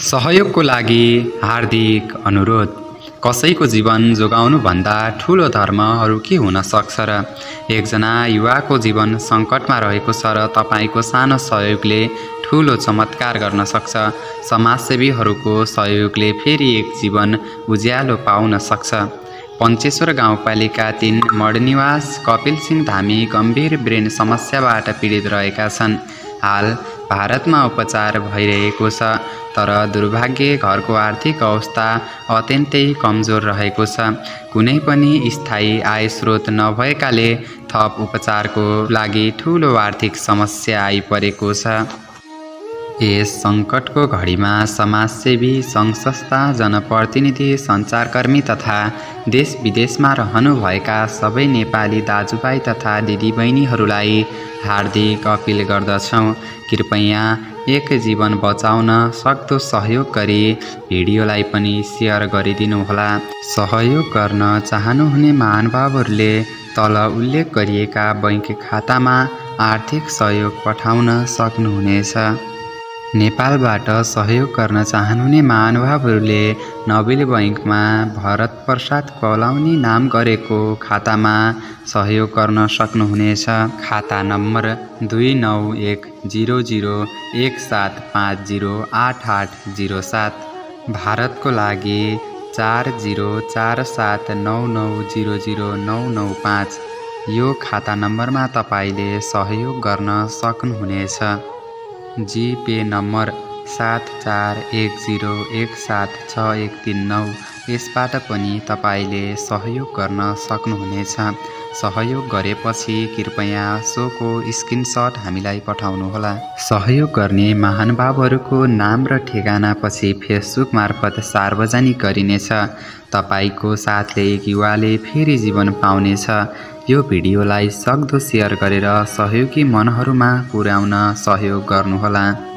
सहयोगको लागि हार्दिक अनुरोध। कसैको जीवन जोगाउनुभन्दा ठूलो धर्म अरू के हुन सक्छ र? एकजना युवाको जीवन सङ्कटमा रहेको छ र तपाईँको सानो सहयोगले ठूलो चमत्कार गर्न सक्छ। समाजसेवीहरूको सहयोगले फेरि एक जीवन उज्यालो पाउन सक्छ। पञ्चेश्वर गाउँपालिका 3 मडनिवास कपिल सिंह धामी गम्भीर ब्रेन समस्याबाट पीडित रहेका छन्। हाल भारतमा उपचार भइरहेको छ, तर दुर्भाग्य घरको आर्थिक अवस्था अत्यन्तै कमजोर रहेको छ। कुनै पनि स्थायी आय स्रोत नभएकाले थप उपचारको लागि ठूलो आर्थिक समस्या आइपरेको छ। यस सङ्कटको घडीमा समाजसेवी, सङ्घ-संस्था, जनप्रतिनिधि, सञ्चारकर्मी तथा देश विदेशमा रहनुभएका सबै नेपाली दाजुभाइ तथा दिदीबहिनीहरूलाई हार्दिक अपिल गर्दछौँ, कृपया एक जीवन बचाउन सक्दो सहयोग गरी भिडियोलाई पनि सेयर गरिदिनुहोला। सहयोग गर्न चाहनुहुने महानुभावहरूले तल उल्लेख गरिएका बैंक खातामा आर्थिक सहयोग पठाउन सक्नुहुनेछ। नेपालबाट सहयोग गर्न चाहनुहुने महानुभावहरूले नोबेल बैंकमा भरत प्रसाद कौलाउनी नाम गरेको खातामा सहयोग गर्न सक्नुहुनेछ। खाता नम्बर 29100175088807। भारतको लागि 404799000995। यो खाता नम्बरमा तपाईले सहयोग गर्न सक्नुहुनेछ। GPay number 7410176139। यसबाट पनि तपाईले सहयोग गर्न सक्नुहुनेछ। सहयोग गरेपछि कृपया सोको स्क्रिनशट हामीलाई पठाउनुहोला। सहयोग गर्ने महानुभावहरूको नाम र ठेगाना पछि फेसबुक मार्फत सार्वजनिक गरिनेछ। तपाईको साथले एक युवाले फेरि जीवन पाउनेछ। यो भिडियोलाई सक्दो सेयर गरेर सहयोगी मनहरूमा पुर्याउन सहयोग गर्नुहोला।